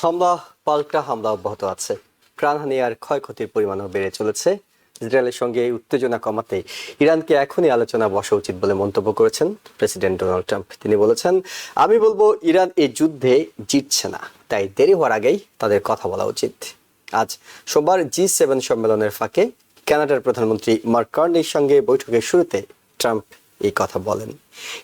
হামলা পাল্টা হামলা অব্যাহত আছে। প্রাণহানি আর ক্ষয়ক্ষতির পরিমাণও বেড়ে চলেছে। ইসরায়েলের সঙ্গে এই উত্তেজনা কমাতে ইরানকে এখনই আলোচনা বসা উচিত বলে মন্তব্য করেছেন প্রেসিডেন্ট ডোনাল্ড ট্রাম্প। তিনি বলেছেন, আমি বলবো ইরান এই যুদ্ধে জিতছে না, তাই দেরি হওয়ার আগেই তাদের কথা বলা উচিত। আজ সোমবার G7 সম্মেলনের ফাঁকে কানাডার প্রধানমন্ত্রী মার্ক কার্নির সঙ্গে বৈঠকের শুরুতে ট্রাম্প এই কথা বলেন।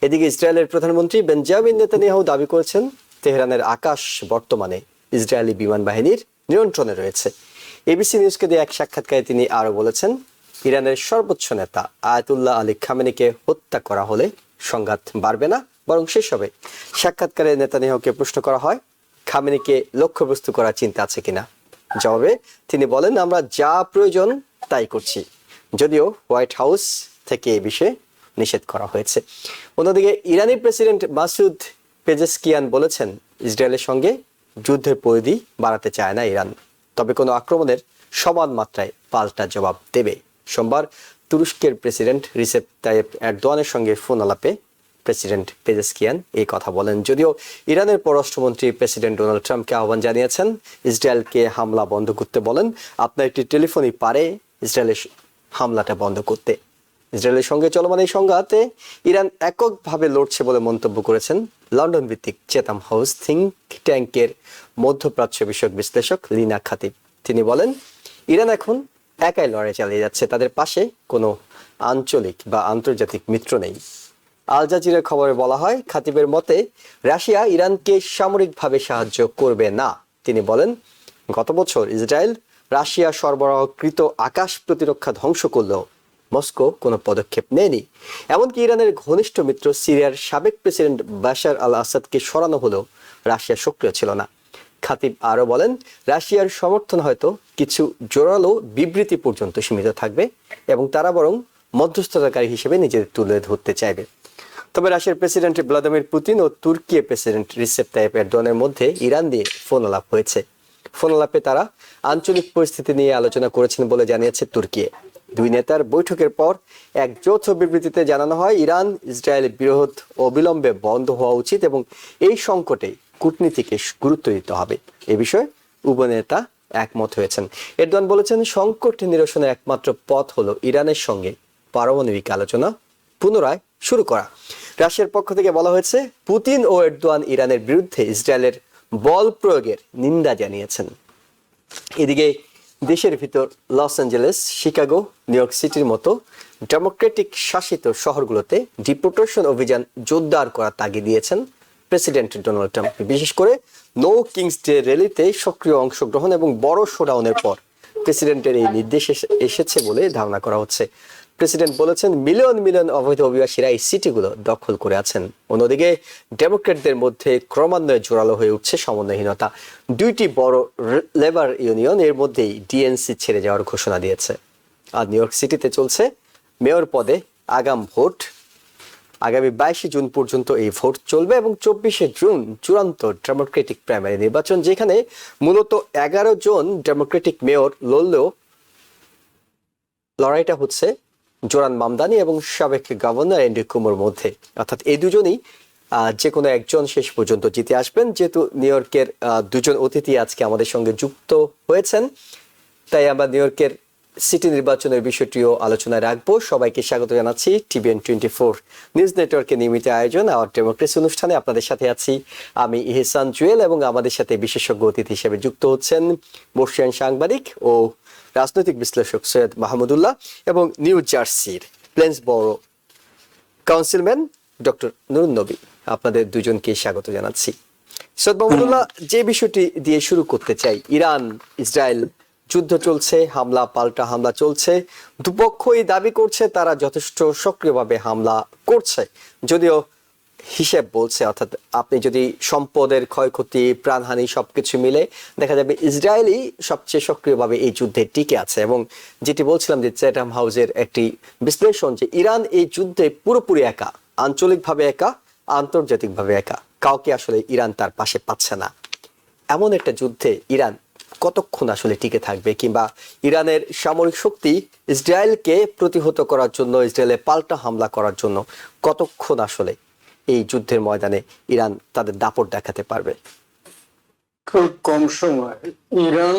এদিকে ইসরায়েলের প্রধানমন্ত্রী বেঞ্জামিন নেতানিয়াহু দাবি করেছেন, তেহরানের আকাশ বর্তমানে ইসরায়েলি বিমান বাহিনীর নিয়ন্ত্রণে রয়েছে। এবিসি নিউজকে দিয়ে এক সাক্ষাৎকারে তিনি আরো বলেছেন, ইরানের সর্বোচ্চ নেতা আয়াতুল্লাহ আলী খামেনিকে হত্যা করা হলে সংঘাত বাড়বে না, বরং শেষ হবে। সাক্ষাৎকারে নেতানিয়াহুকে প্রশ্ন করা হয়, খামেনিকে লক্ষ্যবস্তু করার চিন্তা আছে কিনা। জবাবে তিনি বলেন, আমরা যা প্রয়োজন তাই করছি, যদিও হোয়াইট হাউস থেকে এ বিষয়ে নিষেধ করা হয়েছে। অন্যদিকে ইরানি প্রেসিডেন্ট মাসুদ পেজেশকিয়ান বলেছেন, ইসরায়েলের সঙ্গে যুদ্ধের পরিধি বাড়াতে চায় না ইরান, তবে কোনো আক্রমণের সমান মাত্রায় পাল্টা জবাব দেবে। সোমবার তুরস্কের প্রেসিডেন্ট রিসেপ তাইয়েপ এরদোয়ানের সঙ্গে ফোন আলাপে প্রেসিডেন্ট পেজেশকিয়ান এই কথা বলেন। যদিও ইরানের পররাষ্ট্রমন্ত্রী প্রেসিডেন্ট ডোনাল্ড ট্রাম্পকে আহ্বান জানিয়েছেন, ইসরায়েলকে হামলা বন্ধ করতে বলেন। আপনার একটি টেলিফোনই পারে ইসরায়েলের হামলাটা বন্ধ করতে। ইসরায়েলের সঙ্গে চলমান এই সংঘাতে ইরান এককভাবে লড়ছে বলে মন্তব্য করেছেন লন্ডন ভিত্তিক চেতাম হাউস থিঙ্ক ট্যাঙ্কের মধ্যপ্রাচ্য বিষয়ক বিশ্লেষক লিনা খাতিব। তিনি বলেন, ইরান এখন একাই লড়াই চালিয়ে যাচ্ছে, তাদের পাশে কোনো আঞ্চলিক বা আন্তর্জাতিক মিত্র নেই। আল জাজিরার খবরে বলা হয়, খাতিবের মতে রাশিয়া ইরানকে সামরিকভাবে সাহায্য করবে না। তিনি বলেন, গত বছর ইসরায়েল রাশিয়া সরবরাহকৃত আকাশ প্রতিরক্ষা ধ্বংস করলেও মস্কো কোনো পদক্ষেপ নেয়নি। এমনকি ইরানের ঘনিষ্ঠ মিত্র সিরিয়ার সাবেক প্রেসিডেন্ট বাশার আল আসাদকে সরানো হলেও রাশিয়া সক্রিয় ছিল না। খাতিব আরো বলেন, রাশিয়ার সমর্থন হয়তো কিছু জোরালো বিবৃতি পর্যন্ত সীমিত থাকবে এবং তারা বরং মধ্যস্থতাকারী হিসেবে নিজেদের তুলে ধরতে চাইবে। তবে রাশিয়ার প্রেসিডেন্ট ভ্লাদিমির পুতিন ও তুর্কি প্রেসিডেন্ট রিসেপ তাইয়েপ এরদোয়ানের মধ্যে ইরান দিয়ে ফোন আলাপ হয়েছে। ফোন আলাপে তারা আঞ্চলিক পরিস্থিতি নিয়ে আলোচনা করেছেন বলে জানিয়েছে তুর্কি। দুই নেতার বৈঠকের পর এক যৌথ বিবৃতিতে জানানো হয়, ইরান ইসরায়েল বিরোধ অবিলম্বে বন্ধ হওয়া উচিত এবং এই সংকটে কূটনীতিকে গুরুত্ব দিতে হবে। এ বিষয়ে উভয় নেতা একমত হয়েছেন। এরদোয়ান বলেছেন, সংকট নিরসনের একমাত্র পথ হলো ইরানের সঙ্গে পারমাণবিক আলোচনা পুনরায় শুরু করা। রাশিয়ার পক্ষ থেকে বলা হয়েছে, পুতিন ও এরদোয়ান ইরানের বিরুদ্ধে ইসরায়েলের বল প্রয়োগের নিন্দা জানিয়েছেন। এদিকে দেশের ভিতর Los Angeles, Chicago, new York সিটির মতো ডেমোক্রেটিক শাসিত শহরগুলোতে ডিপোর্টেশন অভিযান জোরদার করার তাগিদ দিয়েছেন প্রেসিডেন্ট ডোনাল্ড ট্রাম্প। বিশেষ করে নো কিংস ডে র্যালিতে সক্রিয় অংশগ্রহণ এবং বড় শোডাউনের পর প্রেসিডেন্টের এই নির্দেশ এসেছে বলে ধারণা করা হচ্ছে। প্রেসিডেন্ট বলেছেন, মিলিয়ন মিলিয়ন অবৈধ অভিবাসীরা এই সিটিগুলো দখল করে আছেন। অন্যদিকে ডেমোক্রেটদের মধ্যে ক্রমান্বয়ে জোরালো হয়ে উঠছে সমন্বয়হীনতা। দুইটি বড় লেবার ইউনিয়ন এর মধ্যেই ডিএনসি ছেড়ে যাওয়ার ঘোষণা দিয়েছে। আর নিউ ইয়র্ক সিটিতে চলছে মেয়র পদে আগাম ভোট। আগামী 22 জুন পর্যন্ত এই ভোট চলবে এবং 24 জুন চূড়ান্ত ডেমোক্রেটিক প্রাইমারি নির্বাচন, যেখানে মূলত 11 জন ডেমোক্রেটিক মেয়র লড়লেও লড়াইটা হচ্ছে জোরান মামদানি এবং সাবেক গভর্নর অ্যান্ড্রু কুমোর মধ্যে। অর্থাৎ এই দুজনই যে কোনো একজন শেষ পর্যন্ত জিতে আসবেন। যেহেতু নিউ ইয়র্কের দুজন অতিথি আজকে আমাদের সঙ্গে যুক্ত হয়েছেন, তাই আমরা নিউ ইয়র্কের সিটি নির্বাচনের বিষয়টিও আলোচনায় রাখবো। সবাইকে স্বাগত জানাচ্ছি TVN 24 নিউজ নেটওয়ার্কের নিয়মিত আয়োজন আওয়ার ডেমোক্রেসি অনুষ্ঠানে। আপনাদের সাথে আছি আমি ইহসান জুয়েল এবং আমাদের সাথে বিশেষজ্ঞ অতিথি হিসেবে যুক্ত হচ্ছেন বর্ষিয়ান সাংবাদিক ও রাজনৈতিক বিশ্লেষক সৈয়দ মাহমুদুল্লাহ এবং নিউ জার্সির প্লেন্সবরো কাউন্সিলম্যান ডক্টর নুরুন নবী। আপনাদের দুজনকে স্বাগত জানাচ্ছি। সৈয়দ মাহমুদুল্লাহ, যে বিষয়টি দিয়ে শুরু করতে চাই, ইরান ইসরায়েল যুদ্ধ চলছে, হামলা পাল্টা হামলা চলছে। দুপক্ষই দাবি করছে তারা যথেষ্ট সক্রিয়ভাবে হামলা করছে, যদিও হিসেব বলছে, অর্থাৎ আপনি যদি সম্পদের ক্ষয়ক্ষতি, প্রাণহানি সবকিছু মিলে দেখা যাবে ইসরায়েলই সবচেয়ে সক্রিয়ভাবে এই যুদ্ধে টিকে আছে। এবং যেটি বলছিলাম যে চেটাম হাউসের একটি বিশ্লেষণ, যে ইরান এই যুদ্ধে পুরোপুরি একা, আঞ্চলিকভাবে একা, আন্তর্জাতিকভাবে একা, কাউকে আসলে ইরান তার পাশে পাচ্ছে না। এমন একটা যুদ্ধে ইরান কতক্ষণ আসলে টিকে থাকবে, কিংবা ইরানের সামরিক শক্তি ইসরায়েলকে প্রতিহত করার জন্য, ইসরায়েলে পাল্টা হামলা করার জন্য কতক্ষণ আসলে এই যুদ্ধের ময়দানে ইরান তাদের দাপট দেখাতে পারবে? খুব কম সময় ইরান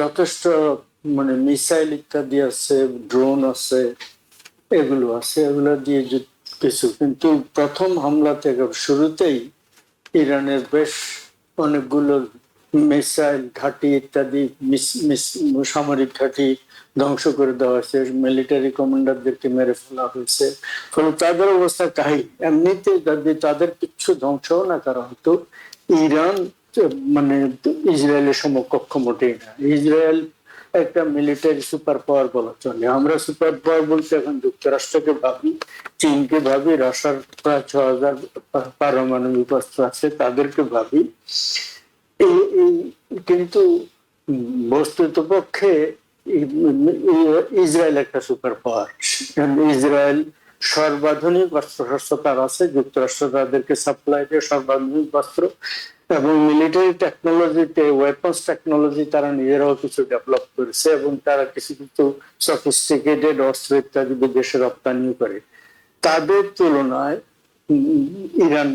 যথেষ্ট মিসাইল ইত্যাদি আছে, ড্রোন আছে, এগুলো আছে, এগুলো দিয়ে কিছু, কিন্তু প্রথম হামলা থেকে শুরুতেই ইরানের বেশ অনেকগুলো মিসাইল ঘাঁটি ইত্যাদি সামরিক ঘাঁটি ধ্বংস করে দেওয়া হয়েছে, মিলিটারি কমান্ডারদেরকে মেরে ফেলা হয়েছে। ফলে তাদের অবস্থা কাহিল। এমনিতে যদি তাদের কিছু ধ্বংসও না করা হতো, ইরান ইসরায়েলের সমকক্ষ মোটেই না। ইসরায়েল একটা মিলিটারি সুপার পাওয়ার বলা চলে। আমরা সুপার পাওয়ার বলতে এখন যুক্তরাষ্ট্রকে ভাবি, চীনকে ভাবি, রাশিয়ার প্রায় 6,000 পারমাণবিক অস্ত্র আছে, তাদেরকে ভাবি। কিন্তু বস্তুত পক্ষে ইসরায়েল একটা সুপার পাওয়ার। ইসরায়েল সর্বাধুনিক অস্ত্র শস্ত্র তার আছে, যুক্তরাষ্ট্র তাদেরকে সাপ্লাই দিয়ে সর্বাধুনিক অস্ত্র এবং মিলিটারি টেকনোলজিতে, ওয়েপন্স টেকনোলজি তারা নিজেরাও কিছু ডেভেলপ করেছে এবং তারা কিছু কিছু সফিস্টিকেটেড অস্ত্র ইত্যাদি বিদেশে রপ্তানি করে। তাদের তুলনায় ইরান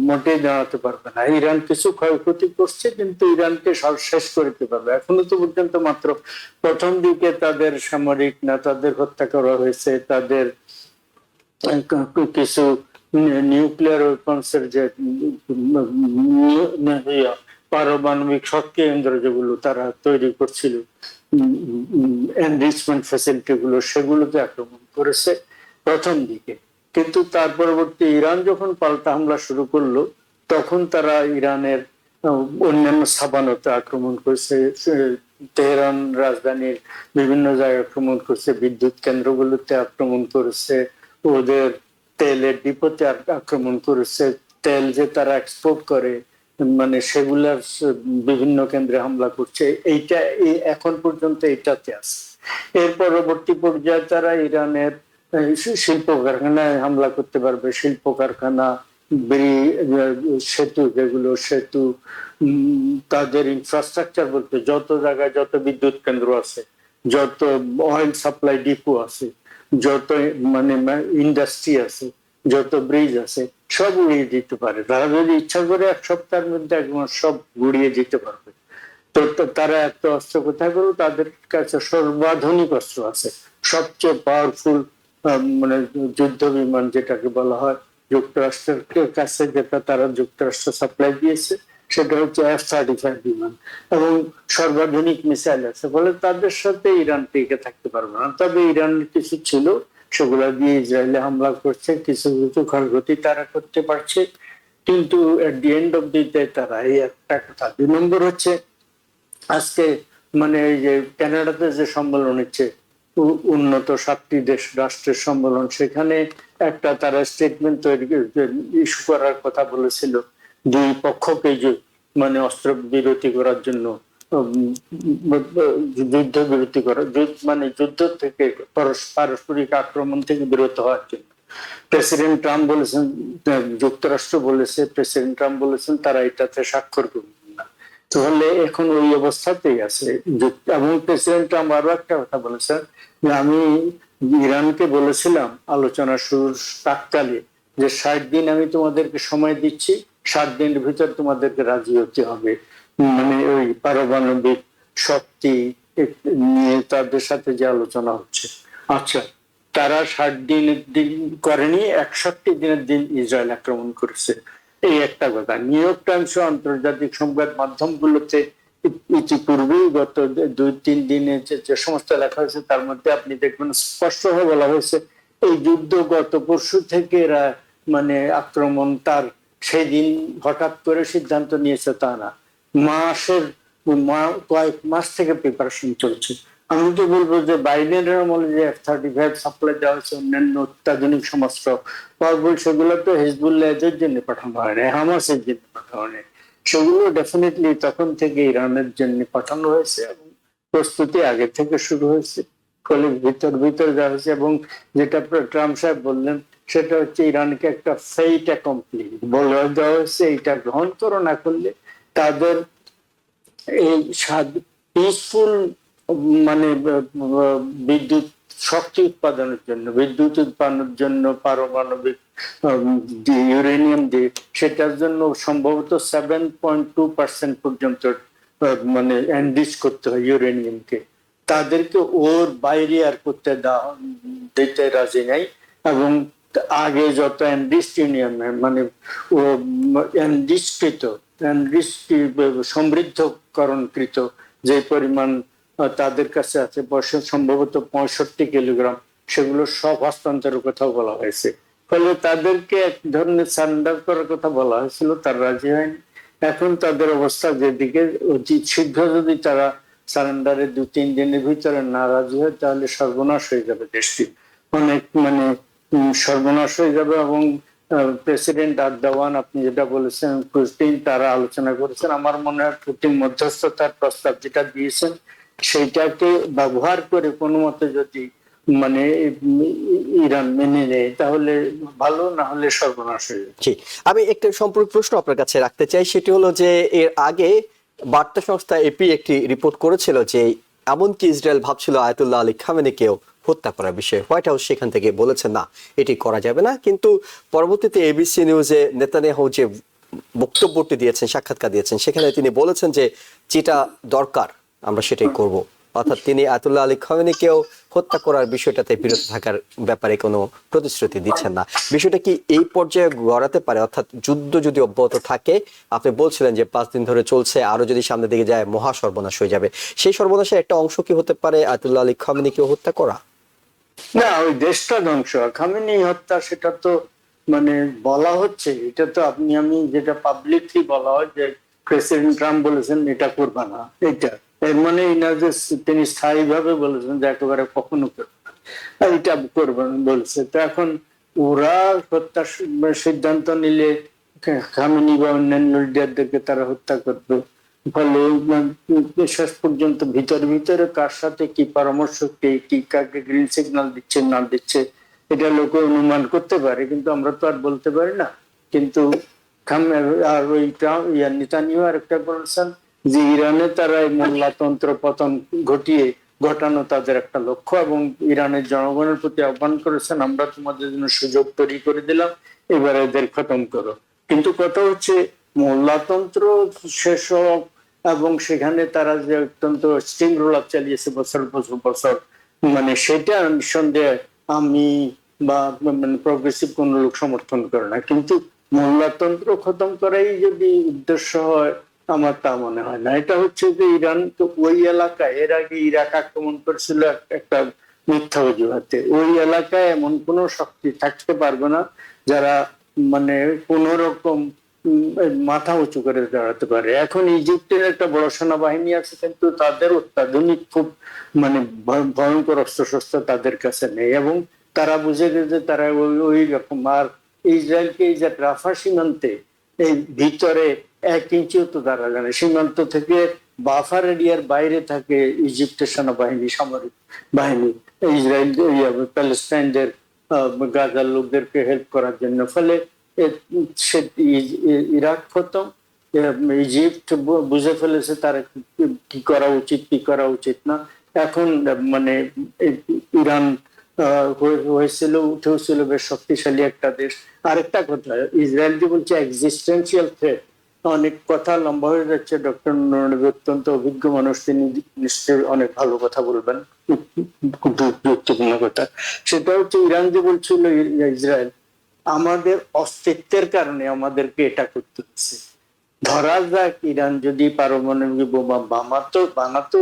মোটেই দাঁড়াতে পারবে না। ইরান কিছু ক্ষয়ক্ষতি করছে, কিন্তু ইরানকে শেষ করতে পারবে। এখনো তো পর্যন্ত মাত্র প্রথম দিকে তাদের সামরিক নেতাদের হত্যা করা হয়েছে, তাদের কিছু নিউক্লিয়ার ওয়েপন্সের যে পারমাণবিক শক্তি কেন্দ্র যেগুলো তারা তৈরি করছিল, এনরিচমেন্ট ফ্যাসিলিটি গুলো, সেগুলোতে আক্রমণ করেছে প্রথম দিকে। কিন্তু তার পরবর্তী ইরান যখন পাল্টা হামলা শুরু করলো, তখন তারা ইরানের অন্যান্য স্থাপনাতে আক্রমণ করেছে, তেহরান রাজধানীর বিভিন্ন জায়গায় আক্রমণ করেছে, বিদ্যুৎ কেন্দ্রগুলোতে আক্রমণ করেছে, ওদের তেলের ডিপোতে আক্রমণ করেছে, তেল যে তারা এক্সপোর্ট করে সেগুলার বিভিন্ন কেন্দ্রে হামলা করছে। এইটা এখন পর্যন্ত এটাতে আছে। এর পরবর্তী পর্যায়ে তারা ইরানের শিল্প কারখানায় হামলা করতে পারবে। শিল্প কারখানা, সেতু, যেগুলো সেতু, তাদের ইনফ্রাস্ট্রাকচার বলতে যত জায়গায় যত বিদ্যুৎ কেন্দ্র আছে, যত অয়েল সাপ্লাই ডিপো আছে, যত ইন্ডাস্ট্রি আছে, যত ব্রিজ আছে, সব উড়িয়ে দিতে পারে। তারা যদি ইচ্ছা করে এক সপ্তাহের মধ্যে একদম সব গুড়িয়ে দিতে পারবে। তো তারা এত অস্ত্র কোথায় করবে? তাদের কাছে সর্বাধুনিক অস্ত্র আছে। সবচেয়ে পাওয়ারফুল যুদ্ধ বিমান যেটাকে বলা হয়, যুক্তরাষ্ট্রের কাছে যেটা তারা যুক্তরাষ্ট্র সাপ্লাই দিয়েছে, সেটা হচ্ছে F-35 বিমান এবং সর্বাধুনিক মিসাইল আছে। ফলে তাদের সাথে ইরান টিকে থাকতে পারবে না। তবে ইরানের কিছু ছিল, সেগুলা দিয়ে ইসরায়েলে হামলা করছে, কিছু কিছু ক্ষয়ক্ষতি তারা করতে পারছে, কিন্তু at the end of the day তারা এই একটা কথা। 2 নম্বর হচ্ছে আজকে এই যে কানাডাতে যে সম্মেলন হচ্ছে, উন্নত 7টি দেশ রাষ্ট্রের সম্মেলন, সেখানে একটা তারা স্টেটমেন্ট তৈরি ইস্যু করার কথা বলেছিল, দুই পক্ষকে যে অস্ত্র বিরতি করার জন্য, যুদ্ধ বিরতি করা, যুদ্ধ থেকে পারস্পরিক আক্রমণ থেকে বিরত হওয়ার জন্য। প্রেসিডেন্ট ট্রাম্প বলেছেন, যুক্তরাষ্ট্র বলেছে, প্রেসিডেন্ট ট্রাম্প বলেছেন তারা এটাতে স্বাক্ষর করবে না। তাহলে এখন ওই অবস্থাতেই আছে। এবং প্রেসিডেন্ট ট্রাম্প আরো একটা কথা বলেছেন যে আমি ইরানকে বলেছিলাম আলোচনা শুরুর প্রাক্কালে যে 60 দিন আমি তোমাদেরকে সময় দিচ্ছি, 7 দিনের ভিতর তোমাদেরকে রাজি হতে হবে ওই পারমাণবিক শক্তি নিয়ে তাদের সাথে যে আলোচনা হচ্ছে। আচ্ছা, তারা 60 দিনের দিন করেনি, 61 দিনের দিন ইসরায়েল আক্রমণ করেছে। এই একটা কথা। নিউ ইয়র্ক টাইমস ও আন্তর্জাতিক সংবাদ মাধ্যমগুলোতে ইতিপূর্বেই গত 2-3 দিনে যে সমস্ত লেখা হয়েছে, তার মধ্যে আপনি দেখবেন স্পষ্টভাবে বলা হয়েছে এই যুদ্ধ গত পরশু থেকে এরা আক্রমণ তার সেই দিন হঠাৎ করে সিদ্ধান্ত নিয়েছে তা না, কয়েক মাস থেকে প্রিপারেশন চলছে। আমি তো বলবো যে বাইডেনের আমলে যে F-35 সাপ্লাই দেওয়া হয়েছে, অন্যান্য অত্যাধুনিক সমস্ত পাওয়ারফুল, সেগুলো তো হিজবুল্লাহদের জন্য পাঠানো হয় না, হামাসের জন্য পাঠানো হয়, সেগুলো ডেফিনেটলি তখন থেকে ইরানের জন্য পাঠানো হয়েছে এবং প্রস্তুতি আগে থেকে শুরু হয়েছে। ফলে ভিতর যাওয়া হয়েছে। এবং যেটা ট্রাম্প সাহেব বললেন, সেটা হচ্ছে ইরানকে একটা ফেইট অ্যাকমপ্লি বলে দেওয়া হয়েছে, এইটা গ্রহণ করো, না করলে তাদের এই পিসফুল বিদ্যুৎ শক্তি উৎপাদনের জন্য, বিদ্যুৎ উৎপাদনের জন্য, পারমাণবিক ইউরেনিয়াম দিয়ে, সেটার জন্য সম্ভবত 7.2% পর্যন্ত মানে এনরিচ করতে হয় ইউরেনিয়ামকে। তাদেরকে ওর বাইরে আর করতে দিতে রাজি নাই। এবং আগে যত এনরিচ ইউরেনিয়াম মানে ও এনরিচকৃত সমৃদ্ধকরণকৃত যে পরিমাণ তাদের কাছে আছে, সম্ভবত 65 কিলোগ্রাম, সেগুলো সব হস্তান্তরের কথা বলা হয়েছে। ফলে তাদেরকে এক ধরনের সারেন্ডার করার কথা বলা হয়েছিল, তারা রাজি হয়নি। এখন তাদের অবস্থা যেদিকে, অতি শীঘ্র যদি তারা সারেন্ডারের 2-3 দিনের ভিতরে না রাজি হয়, তাহলে সর্বনাশ হয়ে যাবে দেশটি, অনেক মানে সর্বনাশ হয়ে যাবে। এবং প্রেসিডেন্ট আর্দাওয়ান, আপনি যেটা বলেছেন, পুতিন, তারা আলোচনা করেছেন। আমার মনে হয় পুতিন মধ্যস্থতার প্রস্তাব যেটা দিয়েছেন সেইটাকে ব্যবহার করে কোনো মতে যদি মানে ইরান মেনে নেয়, তাহলে ভালো, না হলে সর্বনাশ হয়ে যাবে। জি, আমি একটা সম্পূর্ণ প্রশ্ন আপনার কাছে রাখতে চাই। সেটি হলো যে এর আগে বার্তা সংস্থা এপি একটি রিপোর্ট করেছিল যে এমনকি ইসরায়েল ভাবছিল আয়াতুল্লাহ আলী খামেনিকেও হত্যা করার বিষয়ে। হোয়াইট হাউস সেখান থেকে বলেছে না, এটি করা যাবে না। কিন্তু পরবর্তীতে এবিসি নিউজে নেতানিয়াহু যে বক্তব্যটি দিয়েছেন, সাক্ষাৎকার দিয়েছেন, সেখানে তিনি বলেছেন যে যেটা দরকার আমরা সেটাই করব। অর্থাৎ তিনি আয়াতুল্লাহ আলী খামেনিকেও হত্যা করার বিষয়টাতে বিরত থাকার ব্যাপারে কোনো প্রতিশ্রুতি দিচ্ছেন না। বিষয়টা কি এই পর্যায়ে গড়াতে পারে? অর্থাৎ যুদ্ধ যদি অব্যাহত থাকে, আপনি বলছিলেন যে 5 দিন ধরে চলছে, আরো যদি সামনের দিকে যায় মহা সর্বনাশ হয়ে যাবে, সেই সর্বনাশের একটা অংশ কি হতে পারে আয়াতুল্লাহ আলী খামেনিকেও হত্যা করা? না, ওই দেশটা ধ্বংস, খামেনি হত্যা, সেটা তো মানে বলা হচ্ছে, এটা তো আপনি আমি যেটা পাবলিকলি বলা হয় যে প্রেসিডেন্ট ট্রাম্প বলেছেন এটা করবে না, এটা এর মানে এই না যে তিনি স্থায়ী ভাবে বলেছেন যে একেবারে কখনো করবে না, এটা করবেন বলছে। তো এখন ওরা হত্যা সিদ্ধান্ত নিলে খামেনি বা অন্যান্য লিডারদেরকে তারা হত্যা করবে। ফলে শেষ পর্যন্ত ভিতরে ভিতরে কার সাথে কি পরামর্শ, কি কাকে গ্রিন সিগন্যাল দিচ্ছে না দিচ্ছে, এটা লোক অনুমান করতে পারে, কিন্তু আমরা তো আর বলতে পারি না। কিন্তু আর ওই নেতানিয়াহু আর একটা বলছেন যে ইরানে তারা এই মোল্লাতন্ত্র পতন ঘটানো তাদের একটা লক্ষ্য, এবং ইরানের জনগণের প্রতি আহ্বান করেছেন, আমরা তোমাদের জন্য সুযোগ তৈরি করে দিলাম, এবারে এদের খতম করো। কিন্তু কথা হচ্ছে মোল্লাতন্ত্র শেষ হোক, এবং সেখানে তারা যে অত্যন্ত স্টিং রোল চালিয়েছে বছর বছর বছর, মানে সেটা নিঃসন্দেহে আমি বা মানে প্রগ্রেসিভ কোন লোক সমর্থন করে না। কিন্তু মোল্লাতন্ত্র খতম করাই যদি উদ্দেশ্য হয়, আমার তা মনে হয় না। এটা হচ্ছে যে ইরান তো ওই এলাকায় এর আগে ইরাক আক্রমণ করেছিল একটা মিথ্যা অজুহাতে। ওই এলাকায় এমন কোন শক্তি থাকতে পারবে না যারা মানে কোন রকম মাথা উঁচু করে দাঁড়াতে পারে। এখন ইজিপ্টের একটা বড় সেনাবাহিনী আছে, কিন্তু তাদের অত্যাধুনিক খুব মানে ভয়ঙ্কর অস্ত্রশস্ত্র তাদের কাছে নেই, এবং তারা বুঝে গেছে তারা ওই রকম। আর ইসরায়েলকে এই যে রাফা সীমান্তে এই ভিতরে 1 ইঞ্চিও তো তারা জানে, সীমান্ত থেকে বাফার এরিয়ার বাইরে থাকে ইজিপ্টের সেনাবাহিনী, সামরিক বাহিনী, ইসরায়েল প্যালেস্টাইনদের গাজার লোকদেরকে হেল্প করার জন্য। ফলে ইরাক খতম, ইজিপ্ট বুঝে ফেলেছে তারা কি করা উচিত কি করা উচিত না। এখন মানে ইরান হয়েছিল, উঠেছিল বেশ শক্তিশালী একটা দেশ। আরেকটা কথা, ইসরায়েল যে বলছে এক্সিস্টেন্সিয়াল থ্রেট, অনেক কথা লম্বা হয়ে যাচ্ছে। ডক্টর নুরনবী অত্যন্ত অভিজ্ঞ মানুষ, তিনি নিশ্চয়ই অনেক ভালো কথা বলবেন, গুরুত্বপূর্ণ কথা। সেটা হচ্ছে ইরান যে বলছিল ইসরায়েল আমাদের অস্তিত্বের কারণে আমাদেরকে এটা করতে হচ্ছে। ধরা যাক ইরান যদি পারমাণবিক বোমা বানাতো,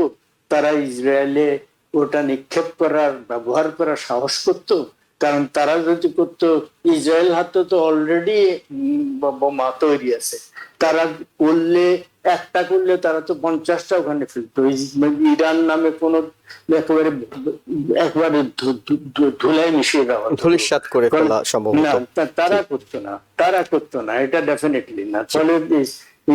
তারা ইসরায়েলে ওটা নিক্ষেপ করার ব্যবহার করার সাহস করত? কারণ তারা যদি করতো, ইসরায়েল হাতে তো অলরেডি বোমা তৈরি আছে, তারা করলে একটা করলে তারা তো 50টা ওখানে ফেলতো। ইরান নামে কোন একবারে ধুলাই মিশিয়ে দেওয়া, ধূলিসাৎ করে ফেলা সম্ভবত না, তারা করতো না, এটা ডেফিনেটলি না। ফলে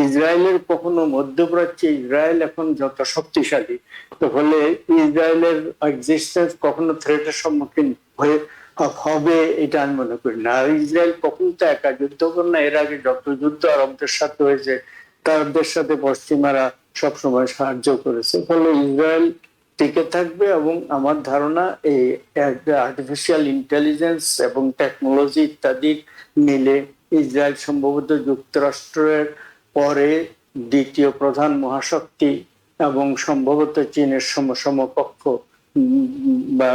ইসরায়েলের কখনো মধ্যপ্রাচ্যে ইসরায়েল এখন যত শক্তিশালী, তো ফলে ইসরায়েলের এক্সিস্টেন্স কখনো থ্রেটের সম্মুখীন হবে এটা আমি মনে করি না। আর ইসরায়েল কখনো তো একা যুদ্ধ করে না, এর আগে যত যুদ্ধ আরবদের সাথে হয়েছে তাদের সাথে পশ্চিমারা সবসময় সাহায্য করেছে। ফলে ইসরায়েল টিকে থাকবে। এবং আমার ধারণা এই আর্টিফিশিয়াল ইন্টেলিজেন্স এবং টেকনোলজি ইত্যাদি মিলে ইসরায়েল সম্ভবত যুক্তরাষ্ট্রের পরে দ্বিতীয় প্রধান মহাশক্তি এবং সম্ভবত চীনের সমকক্ষ বা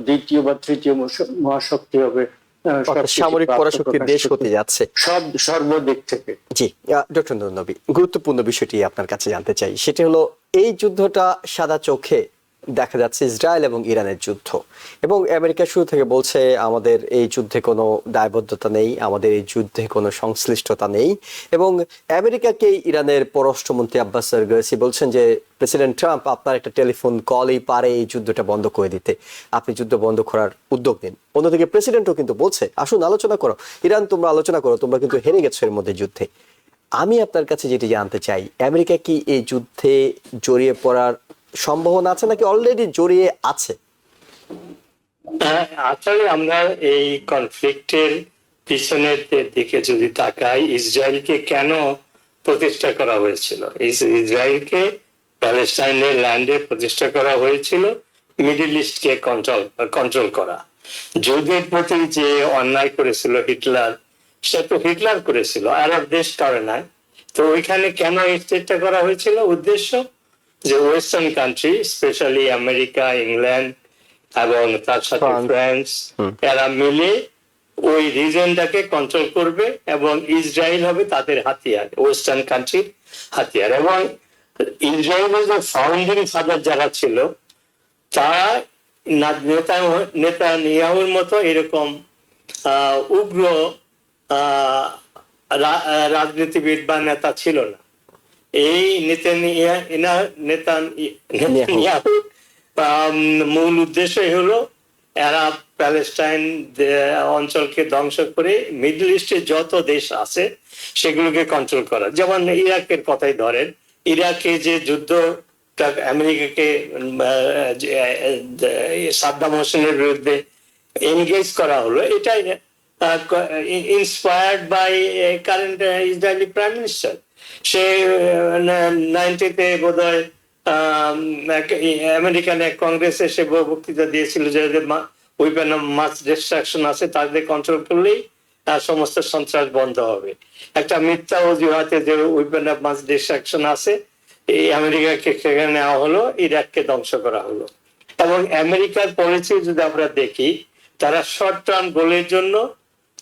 দ্বিতীয় বা তৃতীয় মহাশক্তি হবে। অর্থাৎ সামরিক পরাশক্তির দেশ হতে যাচ্ছে সর্বদিক থেকে। জি, ডক্টর নূর নবী, গুরুত্বপূর্ণ বিষয়টি আপনার কাছে জানতে চাই, সেটা হলো এই যুদ্ধটা সাদা চোখে দেখা যাচ্ছে ইসরায়েল এবং ইরানের যুদ্ধ, এবং আমেরিকা শুরু থেকে বলছে আমাদের এই যুদ্ধে কোনো দায়বদ্ধতা নেই, আমাদের এই যুদ্ধে কোনো সংশ্লিষ্টতা নেই। এবং আমেরিকাকে ইরানের পররাষ্ট্রমন্ত্রী আব্বাস আরগাচি বলছেন যে প্রেসিডেন্ট ট্রাম্প আপনার একটা টেলিফোন কলই পারে এই যুদ্ধটা বন্ধ করে দিতে, আপনি যুদ্ধ বন্ধ করার উদ্যোগ নিন। অন্যদিকে প্রেসিডেন্টও কিন্তু বলছে আসুন আলোচনা করো, ইরান তোমরা আলোচনা করো, তোমরা কিন্তু হেরে গেছো এর মধ্যে যুদ্ধে। আমি আপনার কাছে যেটি জানতে চাই, আমেরিকা কি এই যুদ্ধে জড়িয়ে পড়ার সম্ভাবনা আছে নাকি অলরেডি জড়িয়ে আছে? আসলে আমরা এই কনফ্লিক্টের পিছনের দিকে যদি তাকাই, ইসরায়েলকে কেন প্রতিষ্ঠা করা হয়েছিল? ইসরায়েলকে প্যালেস্টাইনের ল্যান্ডে প্রতিষ্ঠা করা হয়েছিল মিডল ইস্টকে কন্ট্রোল করা। যুদ্ধের প্রতি যে অন্যায় করেছিল হিটলার, সে তো হিটলার করেছিল, আরব দেশ করে নাই। তো ওইখানে কেন এই স্টেটটা করা হয়েছিল? উদ্দেশ্য যে western country, specially America, England এবং তার সাথে ফ্রান্স, এরা মিলে ওই রিজনটাকে কন্ট্রোল করবে এবং ইসরায়েল হবে তাদের হাতিয়ার, ওয়েস্টার্ন কান্ট্রির হাতিয়ার। এবং ইসরায়েলের যে ফাউন্ডিং ফাদার যারা ছিল, তারা নেতানিয়াহুর মতো এরকম উগ্র রাজনীতিবিদ বা নেতা ছিল না। এই নেতানিয়াহুর মূল উদ্দেশ্যই হলো এরা প্যালেস্টাইন অঞ্চলকে ধ্বংস করে মিডল ইস্টে যত দেশ আছে সেগুলোকে কন্ট্রোল করা। যেমন ইরাকের কথাই ধরেন, ইরাকে যে যুদ্ধ আমেরিকাকে সাদ্দাম হোসেনের বিরুদ্ধে এনগেজ করা হলো, এটাই inspired by current Israeli prime minister. সে 90-তে বোধহয় আমেরিকান এক কংগ্রেসে সে বক্তৃতা দিয়েছিল যে ওয়েপন অফ মাস ডিস্ট্রাকশন আছে, তাদের কন্ট্রোল করলেই সমস্ত সন্ত্রাস বন্ধ হবে। একটা মিথ্যা অজুহাতে যে ওয়েপন অফ মাস ডিস্ট্রাকশন আছে, এই আমেরিকাকে সেখানে নেওয়া হলো, ইরাককে ধ্বংস করা হলো। এবং আমেরিকার পলিসি যদি আমরা দেখি, তারা শর্ট টার্ম গোলের জন্য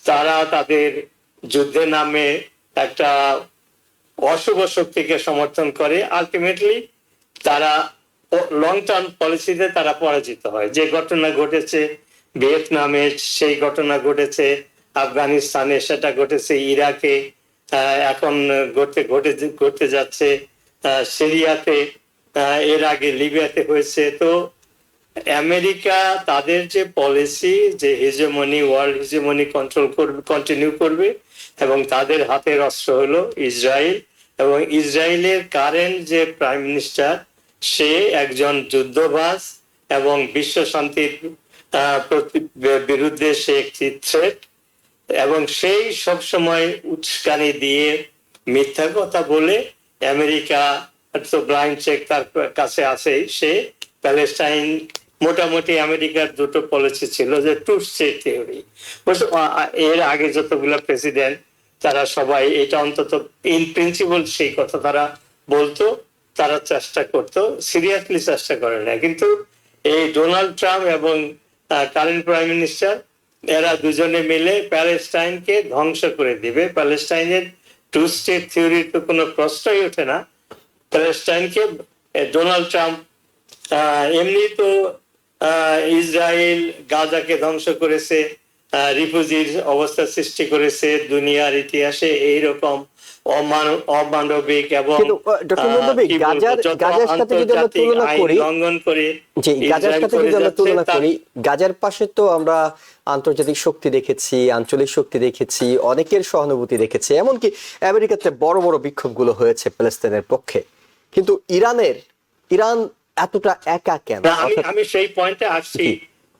তারা তাদের যুদ্ধের নামে একটা অশুভ শক্তিকে সমর্থন করে, আলটিমেটলি তারা লং টার্ম পলিসিতে তারা পরাজিত হয়। যে ঘটনা ঘটেছে ভিয়েতনামে, সেই ঘটনা ঘটেছে আফগানিস্তানে, সেটা ঘটেছে ইরাকে, এখন ঘটতে যাচ্ছে সিরিয়াতে, এর আগে লিবিয়াতে হয়েছে। তো আমেরিকা তাদের যে পলিসি, যে হিজেমনি, ওয়ার্ল্ড হিজেমনি কন্টিনিউ করবে, এবং তাদের হাতের অস্ত্র হলো ইসরায়েল। এবং ইসরায়েলের কারেন্ট যে প্রাইম মিনিস্টার, সে একজন যুদ্ধবাজ এবং বিশ্ব শান্তির বিরুদ্ধে সে একটি থ্রেট, এবং সেই সব সময় উস্কানি দিয়ে মিথ্যা কথা বলে আমেরিকা তো ব্লাইন্ড চেক তার কাছে আসেই। সে প্যালেস্টাইন মোটামুটি আমেরিকার দুটো পলিসি ছিল, যে টু স্টেট থিওরি। এর আগে যতগুলো প্রেসিডেন্ট তারা সবাই এটা অন্তত ইন প্রিন্সিপাল সেই কথা তারা বলতো, তারা চেষ্টা করতো, সিরিয়াসলি চেষ্টা করে না। কিন্তু এই ডোনাল্ড ট্রাম্প এবং কারেন্ট প্রাইম মিনিস্টার, এরা দুজনে মিলে প্যালেস্টাইনকে ধ্বংস করে দিবে। প্যালেস্টাইনের টু স্টেট থিওরির তো কোনো প্রশ্নই ওঠে না। প্যালেস্টাইনকে ডোনাল্ড ট্রাম্প এমনি তো ইসরায়েল গাজাকে ধ্বংস করেছে, রিফিউজির অবস্থা সৃষ্টি করেছে দুনিয়ার ইতিহাসে এইরকম অমানবিক এবং লঙ্ঘন করে। গাজার পাশে তো আমরা আন্তর্জাতিক শক্তি দেখেছি, আঞ্চলিক শক্তি দেখেছি, অনেকের সহানুভূতি দেখেছি, এমনকি আমেরিকাতে বড় বড় বিক্ষোভগুলো হয়েছে প্যালেস্তাইনের পক্ষে। কিন্তু ইরান এতটা একা কেন? আমি সেই পয়েন্টে আসছি